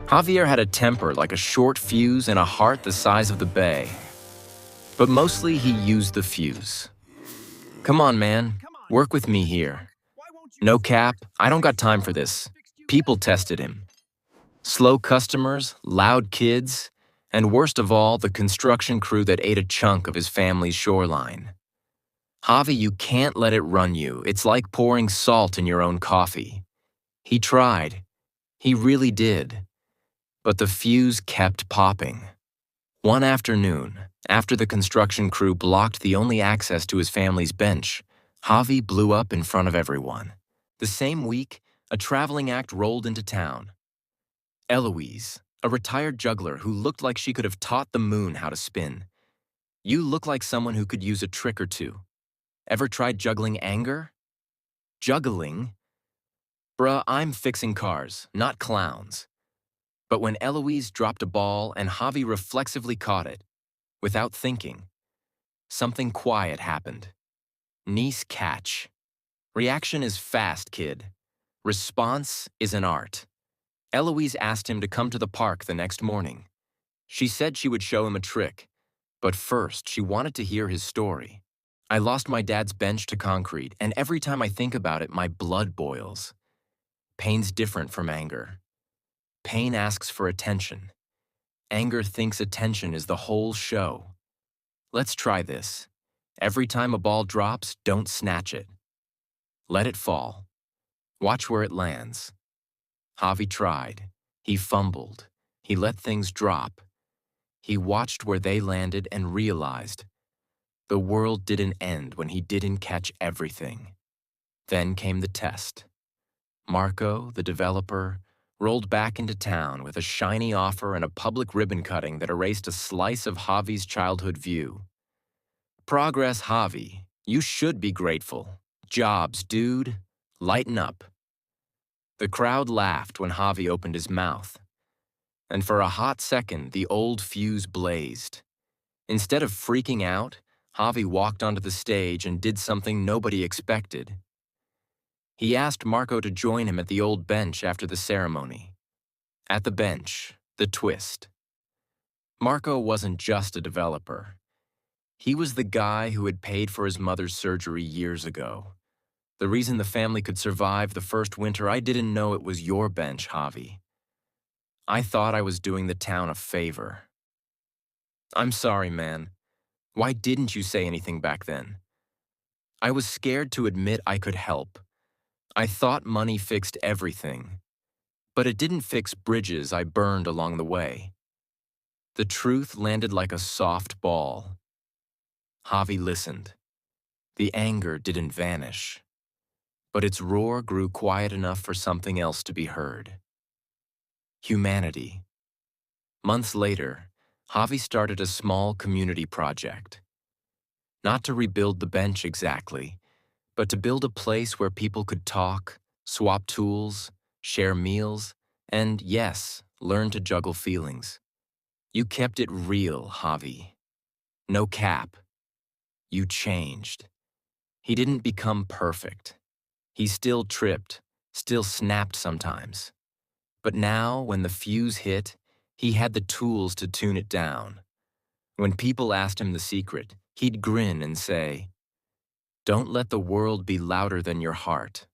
Javier had a temper like a short fuse and a heart the size of the bay. But mostly he used the fuse. Come on, man. Work with me here. No cap, I don't got time for this. People tested him. Slow customers, loud kids, and worst of all, the construction crew that ate a chunk of his family's shoreline. Javi, you can't let it run you. It's like pouring salt in your own coffee. He tried. He really did. But the fuse kept popping. One afternoon, after the construction crew blocked the only access to his family's bench, Javi blew up in front of everyone. The same week, a traveling act rolled into town. Eloise, a retired juggler who looked like she could have taught the moon how to spin. You look like someone who could use a trick or two. Ever tried juggling anger? Juggling? Bruh, I'm fixing cars, not clowns. But when Eloise dropped a ball and Javi reflexively caught it, without thinking, something quiet happened. Niece catch. Reaction is fast, kid. Response is an art. Eloise asked him to come to the park the next morning. She said she would show him a trick, but first she wanted to hear his story. I lost my dad's bench to concrete, and every time I think about it, my blood boils. Pain's different from anger. Pain asks for attention. Anger thinks attention is the whole show. Let's try this. Every time a ball drops, don't snatch it. Let it fall. Watch where it lands. Javi tried. He fumbled. He let things drop. He watched where they landed and realized the world didn't end when he didn't catch everything. Then came the test. Marco, the developer, rolled back into town with a shiny offer and a public ribbon cutting that erased a slice of Javi's childhood view. Progress, Javi. You should be grateful. Jobs, dude. Lighten up. The crowd laughed when Javi opened his mouth. And for a hot second, the old fuse blazed. Instead of freaking out, Javi walked onto the stage and did something nobody expected. He asked Marco to join him at the old bench after the ceremony. At the bench, the twist. Marco wasn't just a developer. He was the guy who had paid for his mother's surgery years ago. The reason the family could survive the first winter, I didn't know it was your bench, Javi. I thought I was doing the town a favor. I'm sorry, man. Why didn't you say anything back then? I was scared to admit I could help. I thought money fixed everything. But it didn't fix bridges I burned along the way. The truth landed like a soft ball. Javi listened. The anger didn't vanish. But its roar grew quiet enough for something else to be heard. Humanity. Months later, Javi started a small community project. Not to rebuild the bench exactly, but to build a place where people could talk, swap tools, share meals, and yes, learn to juggle feelings. You kept it real, Javi. No cap. You changed. He didn't become perfect. He still tripped, still snapped sometimes. But now, when the fuse hit, he had the tools to tune it down. When people asked him the secret, he'd grin and say, "Don't let the world be louder than your heart."